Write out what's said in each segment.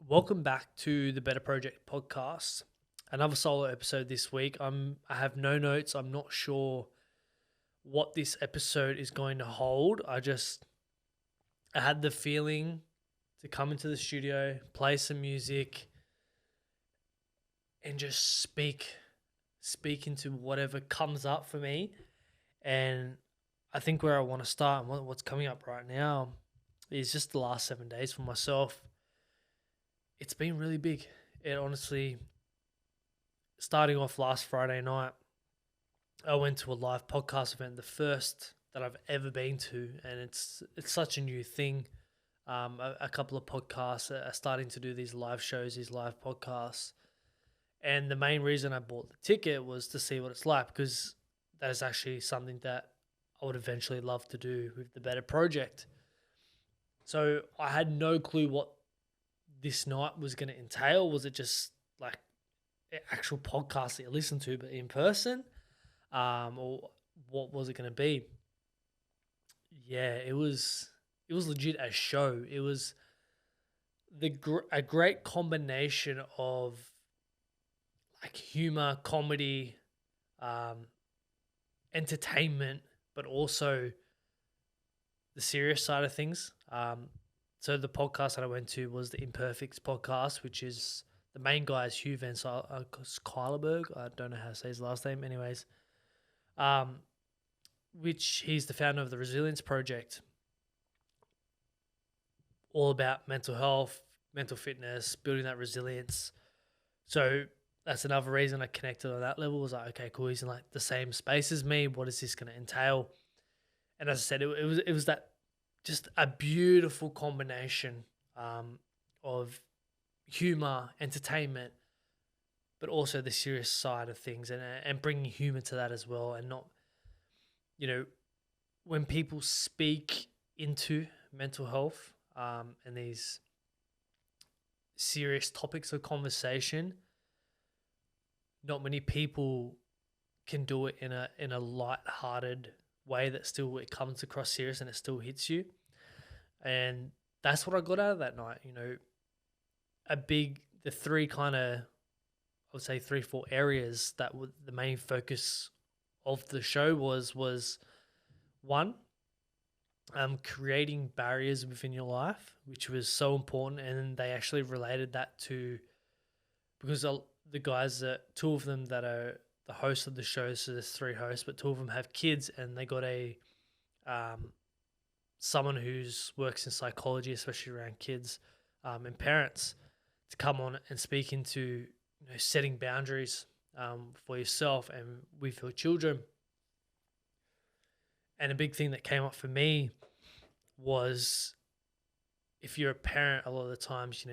Welcome back to the Better Project podcast. Another solo episode this week. I have no notes. I'm not sure what this episode is going to hold. I had the feeling to come into the studio, play some music, and just speak into whatever comes up for me. And I think where I want to start and what's coming up right now is just the last 7 days for myself. It's been really big. It honestly, starting off last Friday night, I went to a live podcast event, the first that I've ever been to, and it's such a new thing. A couple of podcasts are starting to do these live shows, these live podcasts, and the main reason I bought the ticket was to see what it's like because that is actually something that I would eventually love to do with the Better Project. So I had no clue what this night was going to entail. Was it just like an actual podcast that you listen to, but in person? Or what was it going to be? Yeah, it was legit a show. It was a great combination of like humor, comedy, um, entertainment, but also the serious side of things. So the podcast that I went to was the Imperfects podcast, which is the main guy is Hugh Van Skylerberg. I don't know how to say his last name. Anyways, um, which he's the founder of the Resilience Project, all about mental health, mental fitness, building that resilience. So that's another reason I connected on that level. Was like, okay, cool. He's in like the same space as me. What is this going to entail? And as I said, it was that just a beautiful combination of humor, entertainment, but also the serious side of things, and bringing humor to that as well, and not, you know, when people speak into mental health and these serious topics of conversation, not many people can do it in a light-hearted way that still it comes across serious and it still hits you. And that's what I got out of that night. The three kind of, I would say 3, 4 areas that were the main focus of the show was one, creating barriers within your life, which was so important. And they actually related that to, because the guys, two of them that are the hosts of the show, so there's 3 hosts, but 2 of them have kids, and they got someone who's works in psychology, especially around kids and parents, to come on and speak into setting boundaries for yourself and with your children. And a big thing that came up for me was, if you're a parent, a lot of the times,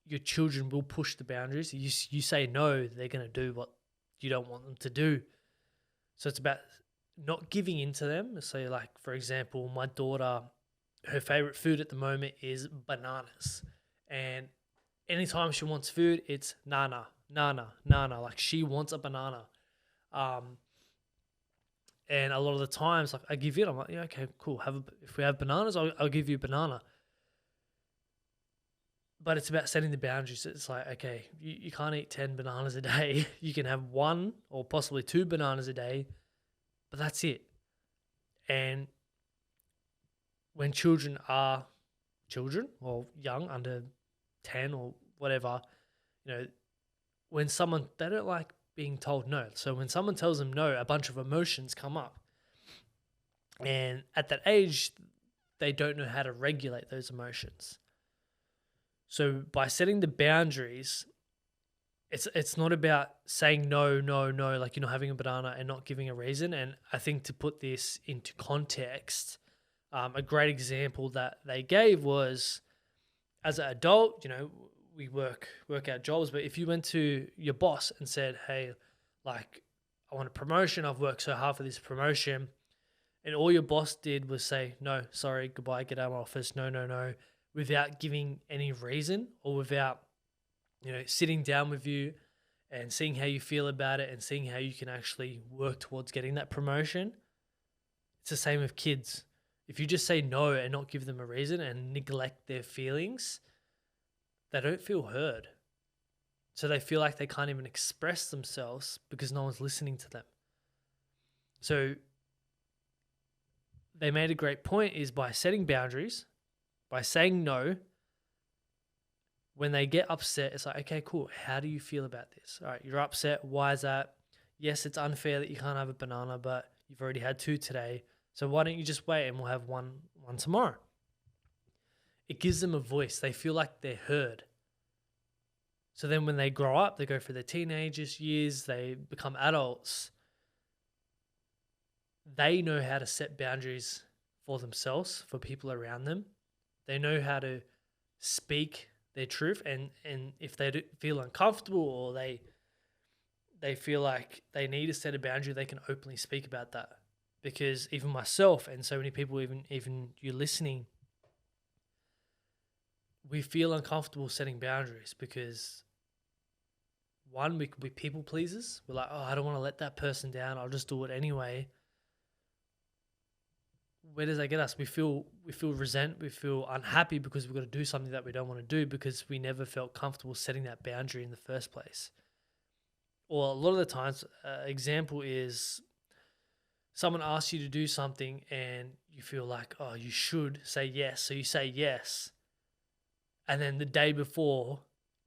your children will push the boundaries. You say no, they're going to do what you don't want them to do. So it's about not giving in to them. So like, for example, my daughter, her favorite food at the moment is bananas. And anytime she wants food, it's nana, nana, nana. Like, she wants a banana. And a lot of the times, like, I give in. I'm like, yeah, okay, cool. If we have bananas, I'll give you a banana. But it's about setting the boundaries. It's like, okay, you can't eat 10 bananas a day. You can have 1 or possibly 2 bananas a day, but that's it. And when children are children or young, under 10 or whatever, when they don't like being told no. So when someone tells them no, a bunch of emotions come up. And at that age, they don't know how to regulate those emotions. So by setting the boundaries, it's not about saying no, like you're not having a banana and not giving a reason. And I think, to put this into context, a great example that they gave was, as an adult, we work our jobs, but if you went to your boss and said, hey, like, I want a promotion, I've worked so hard for this promotion, and all your boss did was say, no, sorry, goodbye, get out of my office, no, without giving any reason, or without, sitting down with you and seeing how you feel about it and seeing how you can actually work towards getting that promotion. It's the same with kids. If you just say no and not give them a reason and neglect their feelings, they don't feel heard. So they feel like they can't even express themselves because no one's listening to them. So they made a great point is by setting boundaries, by saying no, when they get upset, it's like, okay, cool. How do you feel about this? All right, you're upset. Why is that? Yes, it's unfair that you can't have a banana, but you've already had 2 today. So why don't you just wait and we'll have one tomorrow? It gives them a voice. They feel like they're heard. So then when they grow up, they go through their teenagers years, they become adults. They know how to set boundaries for themselves, for people around them. They know how to speak their truth, and if they do feel uncomfortable or they feel like they need to set a boundary, they can openly speak about that. Because even myself and so many people, even you listening, we feel uncomfortable setting boundaries because one, we could be people pleasers. We're like, oh, I don't want to let that person down. I'll just do it anyway. Where does that get us? We feel resent. We feel unhappy because we've got to do something that we don't want to do because we never felt comfortable setting that boundary in the first place. Or a lot of the times, example is someone asks you to do something and you feel like, oh, you should say yes. So you say yes. And then the day before,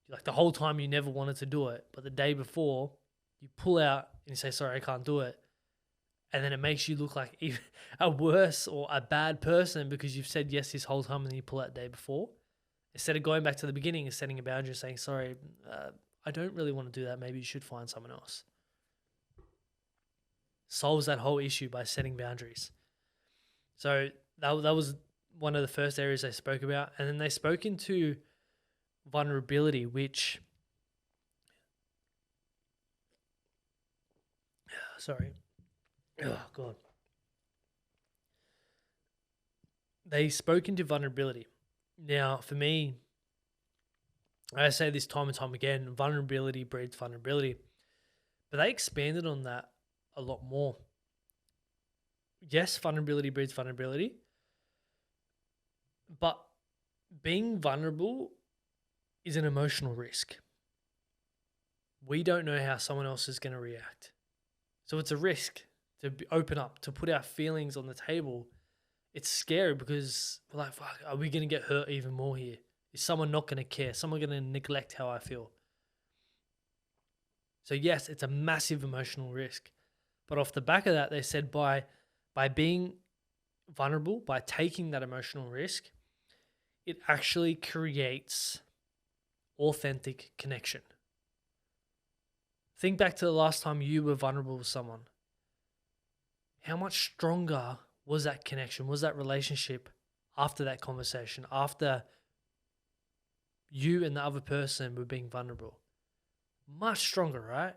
like the whole time you never wanted to do it, but the day before you pull out and you say, sorry, I can't do it. And then it makes you look like even a worse or a bad person because you've said yes this whole time and then you pull out the day before. Instead of going back to the beginning and setting a boundary and saying, sorry, I don't really want to do that. Maybe you should find someone else. Solves that whole issue by setting boundaries. So that was one of the first areas they spoke about. And then they spoke into vulnerability, which, sorry. Oh, God. They spoke into vulnerability. Now, for me, I say this time and time again, vulnerability breeds vulnerability. But they expanded on that a lot more. Yes, vulnerability breeds vulnerability. But being vulnerable is an emotional risk. We don't know how someone else is going to react. So it's a risk to open up, to put our feelings on the table. It's scary because we're like, fuck, are we going to get hurt even more here? Is someone not going to care? Someone going to neglect how I feel? So yes, it's a massive emotional risk. But off the back of that, they said by being vulnerable, by taking that emotional risk, it actually creates authentic connection. Think back to the last time you were vulnerable with someone. How much stronger was that connection? Was that relationship after that conversation, after you and the other person were being vulnerable? Much stronger, right?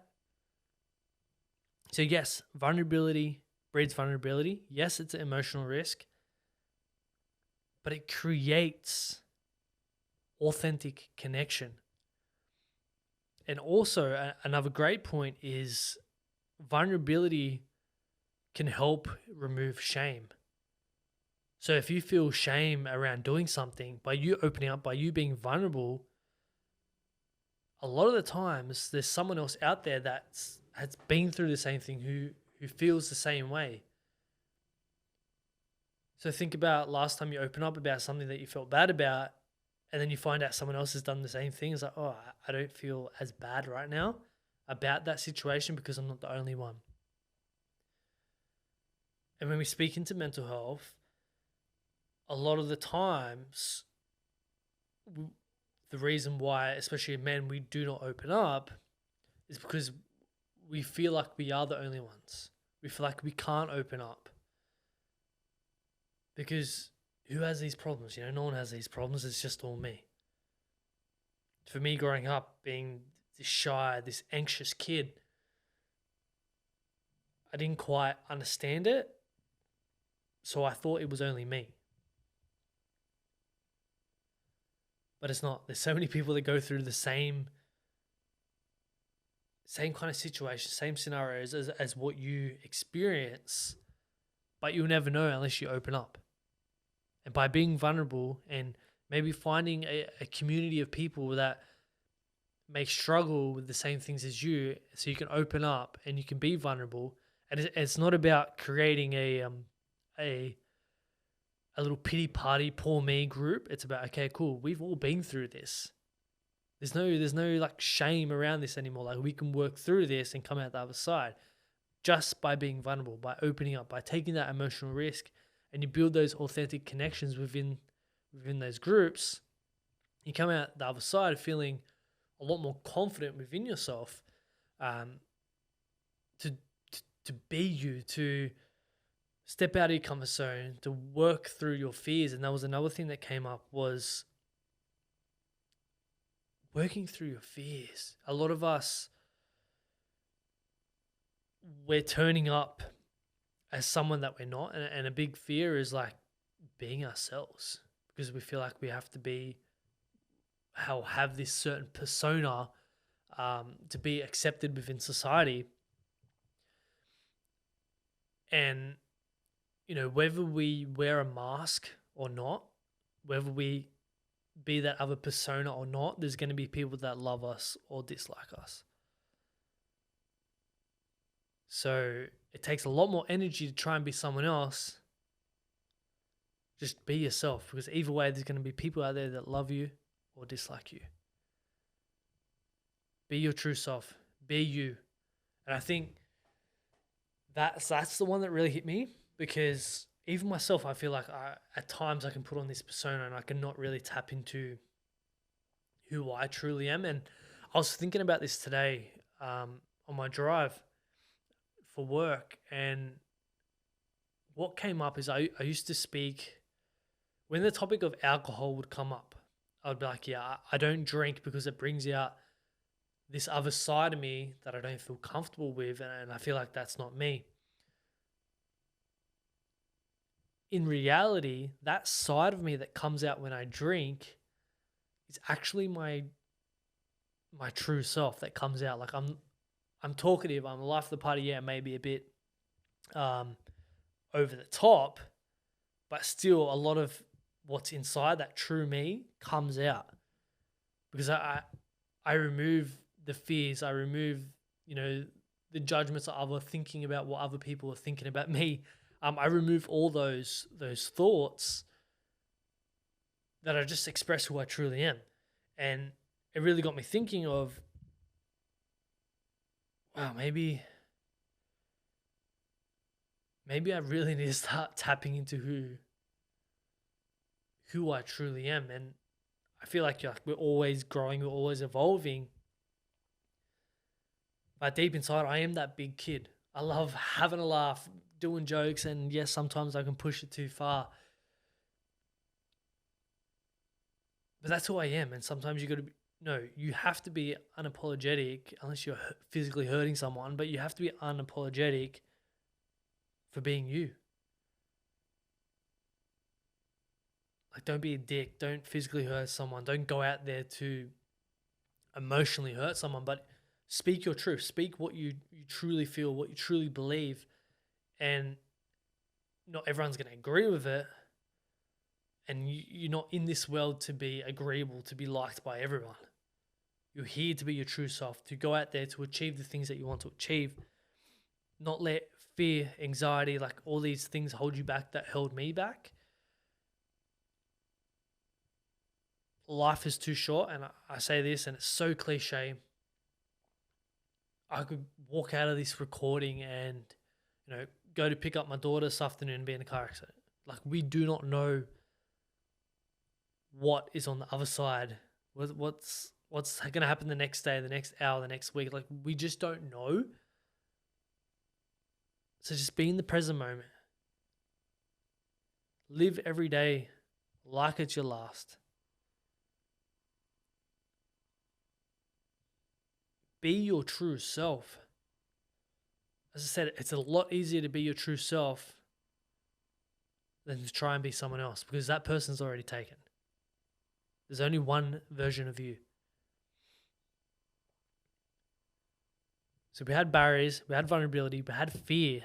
So yes, vulnerability breeds vulnerability. Yes, it's an emotional risk, but it creates authentic connection. And also another great point is vulnerability can help remove shame. So if you feel shame around doing something, by you opening up, by you being vulnerable, a lot of the times there's someone else out there that has been through the same thing who feels the same way. So think about last time you open up about something that you felt bad about, and then you find out someone else has done the same thing. It's like, oh, I don't feel as bad right now about that situation because I'm not the only one. And when we speak into mental health, a lot of the times, the reason why, especially in men, we do not open up is because we feel like we are the only ones. We feel like we can't open up. Because who has these problems? No one has these problems. It's just all me. For me, growing up, being this shy, this anxious kid, I didn't quite understand it. So I thought it was only me. But it's not. There's so many people that go through the same kind of situation, same scenarios as what you experience, but you'll never know unless you open up. And by being vulnerable and Maybe finding a community of people that may struggle with the same things as you, so you can open up and you can be vulnerable. And it's not about creating a a little pity party, poor me group. It's about, okay, cool, we've all been through this. There's no like shame around this anymore. Like, we can work through this and come out the other side just by being vulnerable, by opening up, by taking that emotional risk, and you build those authentic connections within those groups. You come out the other side feeling a lot more confident within yourself, um, to, to be you, to step out of your comfort zone, to work through your fears. And that was another thing that came up, was working through your fears. A lot of us, we're turning up as someone that we're not, and a big fear is like being ourselves, because we feel like we have to be, have this certain persona, to be accepted within society. And whether we wear a mask or not, whether we be that other persona or not, there's going to be people that love us or dislike us. So it takes a lot more energy to try and be someone else. Just be yourself, because either way, there's going to be people out there that love you or dislike you. Be your true self. Be you. And I think that's the one that really hit me, because even myself, I feel like at times I can put on this persona and I cannot really tap into who I truly am. And I was thinking about this today, on my drive for work, and what came up is I used to speak, when the topic of alcohol would come up, I would be like, yeah, I don't drink because it brings out this other side of me that I don't feel comfortable with, and I feel like that's not me. In reality, that side of me that comes out when I drink is actually my true self that comes out. Like, I'm talkative, I'm the life of the party, yeah, maybe a bit over the top, but still a lot of what's inside, that true me, comes out, because I remove the fears, I remove the judgments of other, thinking about what other people are thinking about me. I remove all those thoughts that I just express who I truly am. And it really got me thinking of, wow, maybe I really need to start tapping into who I truly am. And I feel like we're always growing, we're always evolving. But deep inside, I am that big kid. I love having a laugh, doing jokes, and yes, sometimes I can push it too far. But that's who I am, and sometimes you have to be unapologetic, unless you're physically hurting someone, but you have to be unapologetic for being you. Like, don't be a dick, don't physically hurt someone, don't go out there to emotionally hurt someone, but speak your truth, speak what you truly feel, what you truly believe. And not everyone's going to agree with it, and you're not in this world to be agreeable, to be liked by everyone. You're here to be your true self, to go out there to achieve the things that you want to achieve, not let fear, anxiety, like all these things hold you back that held me back. Life is too short, and I say this, and it's so cliche. I could walk out of this recording and, go to pick up my daughter this afternoon and be in a car accident. Like, we do not know what is on the other side. What's going to happen the next day, the next hour, the next week. Like, we just don't know. So just be in the present moment. Live every day like it's your last. Be your true self. As I said, it's a lot easier to be your true self than to try and be someone else, because that person's already taken. There's only one version of you. So we had barriers, we had vulnerability, we had fear.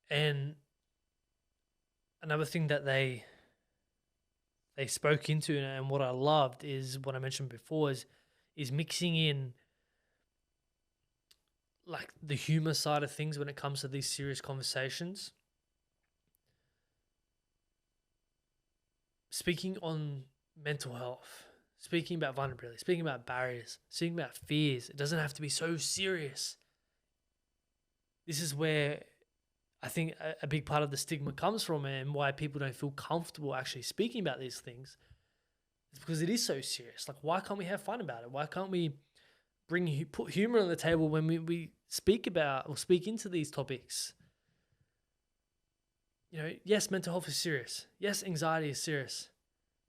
And another thing that they they spoke into, and what I loved is what I mentioned before is mixing in like the humor side of things when it comes to these serious conversations. Speaking on mental health, speaking about vulnerability, speaking about barriers, speaking about fears. It doesn't have to be so serious. This is where I think a big part of the stigma comes from, and why people don't feel comfortable actually speaking about these things. It's because it is so serious. Like, why can't we have fun about it? Why can't we put humor on the table when we speak about or speak into these topics? Yes, mental health is serious. Yes, anxiety is serious.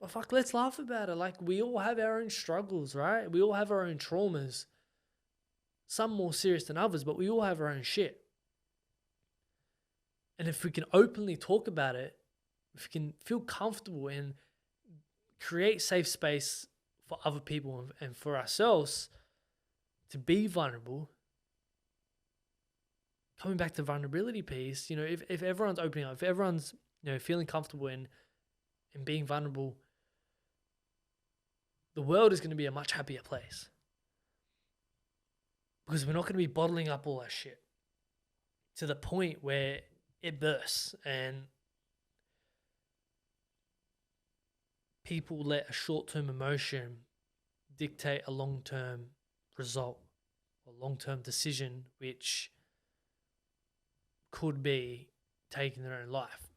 But fuck, let's laugh about it. Like, we all have our own struggles, right? We all have our own traumas. Some more serious than others, but we all have our own shit. And if we can openly talk about it, if we can feel comfortable and create safe space for other people and for ourselves to be vulnerable, coming back to vulnerability piece, if everyone's opening up, if everyone's, feeling comfortable in being vulnerable, the world is going to be a much happier place. Because we're not going to be bottling up all our shit to the point where it bursts and people let a short-term emotion dictate a long-term result or long-term decision, which could be taking their own life.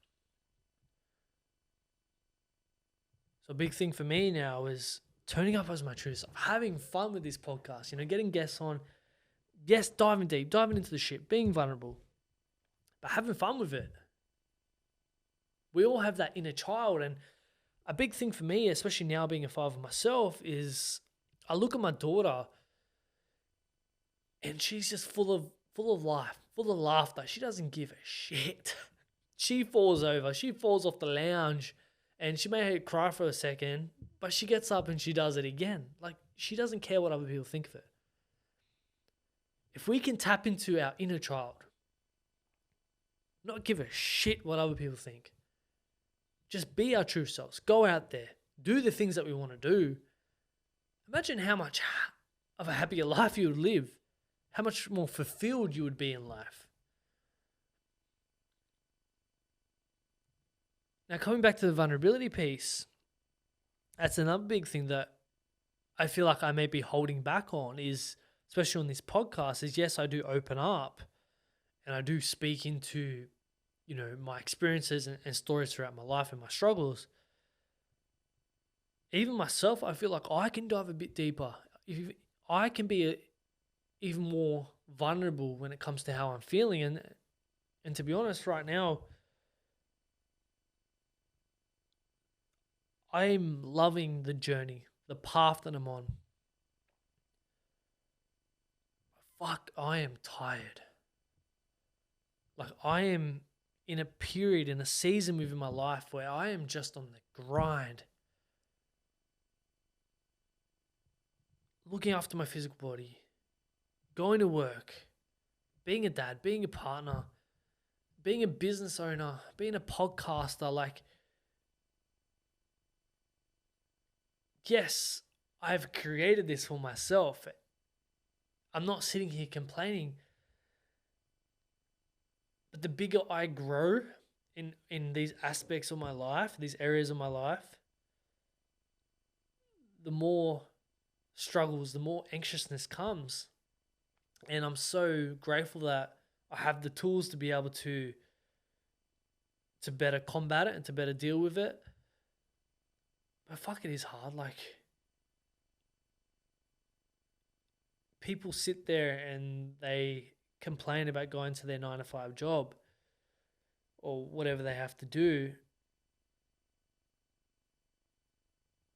So a big thing for me now is turning up as my true self, having fun with this podcast, getting guests on. Yes, diving deep, diving into the shit, being vulnerable, but having fun with it. We all have that inner child, and a big thing for me, especially now being a father myself, is I look at my daughter and she's just full of life, full of laughter. She doesn't give a shit. She falls over, she falls off the lounge, and she may cry for a second, but she gets up and she does it again. Like, she doesn't care what other people think of it. If we can tap into our inner child, not give a shit what other people think, just be our true selves, go out there, do the things that we want to do. Imagine how much of a happier life you would live, how much more fulfilled you would be in life. Now, coming back to the vulnerability piece, that's another big thing that I feel like I may be holding back on, is, especially on this podcast, is yes, I do open up and I do speak into, my experiences and stories throughout my life and my struggles. Even myself, I feel like I can dive a bit deeper. If I can be even more vulnerable when it comes to how I'm feeling. And to be honest, right now, I'm loving the journey, the path that I'm on. Fuck, I am tired. Like, I am in a period, in a season within my life where I am just on the grind. Looking after my physical body, going to work, being a dad, being a partner, being a business owner, being a podcaster. Like, yes, I've created this for myself. I'm not sitting here complaining. But the bigger I grow in these aspects of my life, these areas of my life, the more struggles, the more anxiousness comes. And I'm so grateful that I have the tools to be able to better combat it and to better deal with it. But fuck, it is hard. Like, people sit there and they complain about going to their 9-to-5 job or whatever they have to do.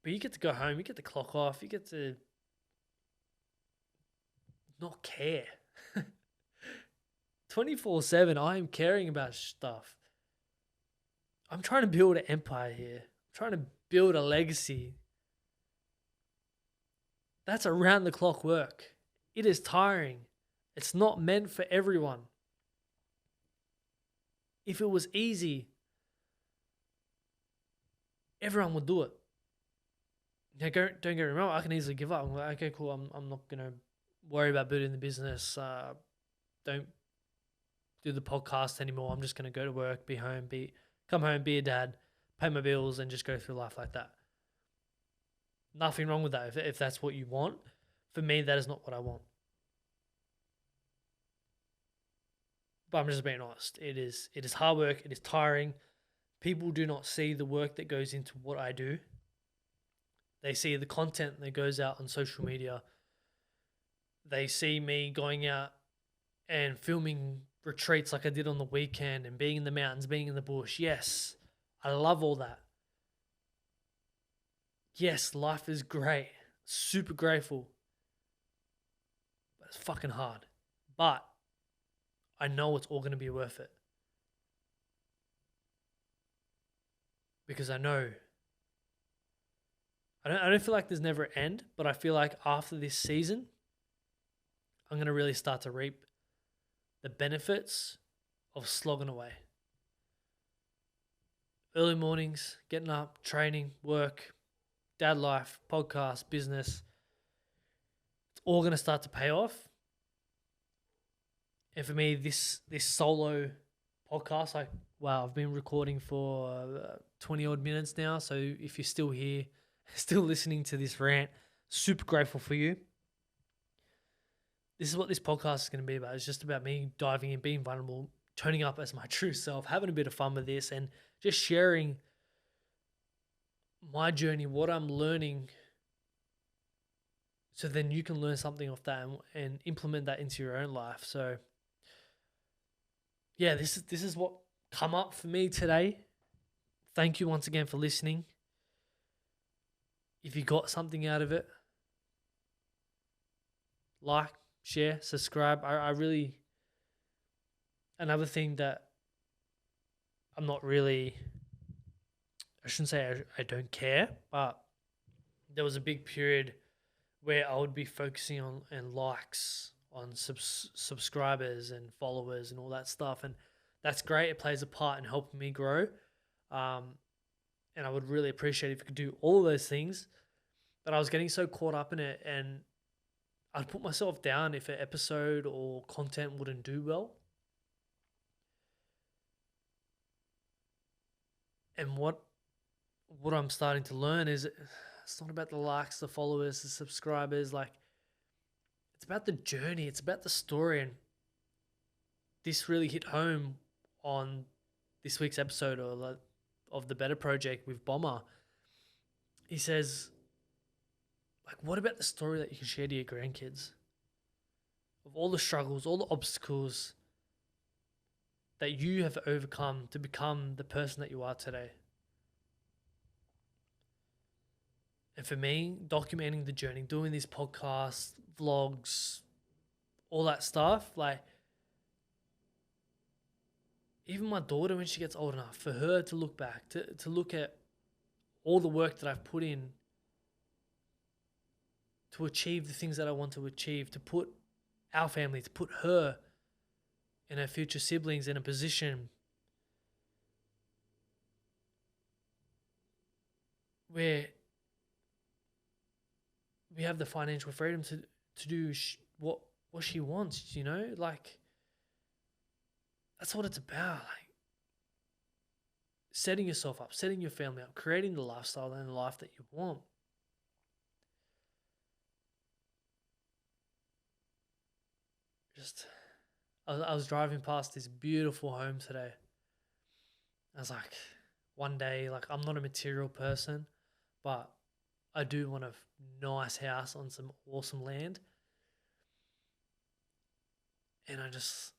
But you get to go home, you get to clock off, you get to not care. 24/7, I am caring about stuff. I'm trying to build an empire here. I'm trying to build a legacy. That's around the clock work. It is tiring. It's not meant for everyone. If it was easy, everyone would do it. don't get me wrong. I can easily give up. I'm like, okay, cool. I'm not gonna worry about building the business. Don't do the podcast anymore. I'm just gonna go to work, come home, be a dad, pay my bills, and just go through life like that. Nothing wrong with that if that's what you want. For me, that is not what I want. But I'm just being honest. It is hard work. It is tiring. People do not see the work that goes into what I do. They see the content that goes out on social media. They see me going out and filming retreats like I did on the weekend and being in the mountains, being in the bush. Yes, I love all that. Yes, life is great. Super grateful. But it's fucking hard. But I know it's all going to be worth it. Because I know. I don't feel like there's never an end, but I feel like after this season, I'm going to really start to reap the benefits of slogging away. Early mornings, getting up, training, work, dad life, podcast, business. It's all going to start to pay off. And for me, this solo podcast, I've been recording for 20 odd minutes now. So if you're still here, still listening to this rant, super grateful for you. This is what this podcast is going to be about. It's just about me diving in, being vulnerable, turning up as my true self, having a bit of fun with this, and just sharing my journey, what I'm learning, so then you can learn something off that and implement that into your own life. So yeah, this is what come up for me today. Thank you once again for listening. If you got something out of it, like, share, subscribe. I really, another thing that I'm not really, I shouldn't say I don't care, but there was a big period where I would be focusing on and likes on subscribers and followers and all that stuff, and that's great. It plays a part in helping me grow, and I would really appreciate if you could do all of those things. But I was getting so caught up in it, and I'd put myself down if an episode or content wouldn't do well. And what I'm starting to learn is it's not about the likes, the followers, the subscribers. Like, it's about the journey. It's about the story. And this really hit home on this week's episode of the Better Project with Bomber. He says, like, what about the story that you can share to your grandkids? Of all the struggles, all the obstacles that you have overcome to become the person that you are today. And for me, documenting the journey, doing these podcasts, vlogs, all that stuff, like, even my daughter, when she gets old enough, for her to look back, to look at all the work that I've put in to achieve the things that I want to achieve, to put our family, to put her and her future siblings in a position where we have the financial freedom to do what she wants, you know? Like, that's what it's about. Like, setting yourself up, setting your family up, creating the lifestyle and the life that you want. I was driving past this beautiful home today. I was like, one day, like, I'm not a material person, but I do want a nice house on some awesome land. And I just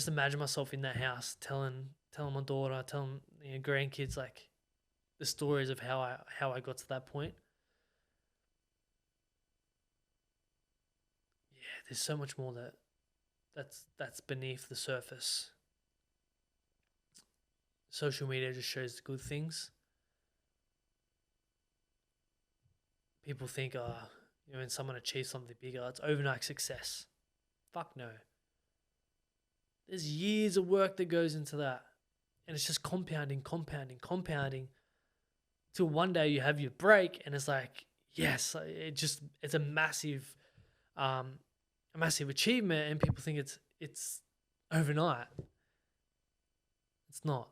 imagine myself in that house telling my daughter, telling grandkids, like, the stories of how I got to that point. Yeah, there's so much more that's beneath the surface. Social media just shows the good things. People think, when someone achieves something bigger, it's overnight success. Fuck no. There's years of work that goes into that. And it's just compounding. till one day you have your break and it's like, yes, it's a massive achievement, and people think it's overnight. It's not.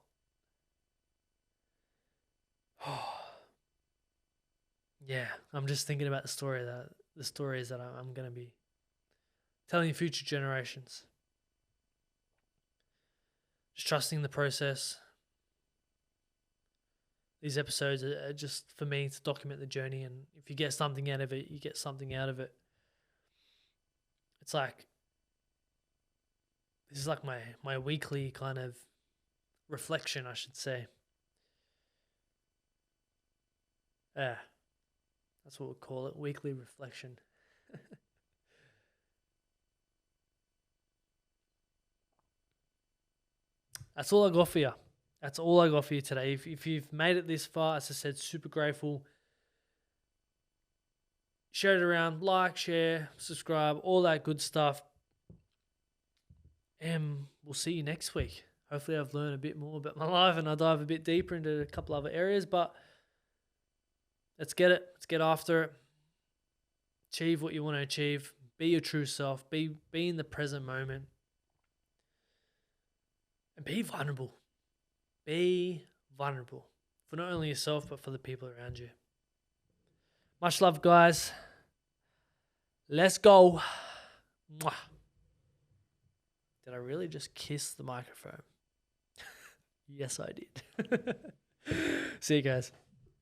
Yeah, I'm just thinking about the stories that I'm gonna be telling future generations. Just trusting the process. These episodes are just for me to document the journey, and if you get something out of it, you get something out of it. It's like this is like my weekly kind of reflection, I should say. Yeah, that's what we'll call it, weekly reflection. That's all I got for you. That's all I got for you today. If you've made it this far, as I said, super grateful. Share it around, like, share, subscribe, all that good stuff. And we'll see you next week. Hopefully I've learned a bit more about my life and I dive a bit deeper into a couple other areas, but let's get it. Let's get after it. Achieve what you want to achieve. Be your true self. Be in the present moment. And be vulnerable. Be vulnerable for not only yourself, but for the people around you. Much love, guys. Let's go. Mwah. Did I really just kiss the microphone? Yes, I did. See you guys.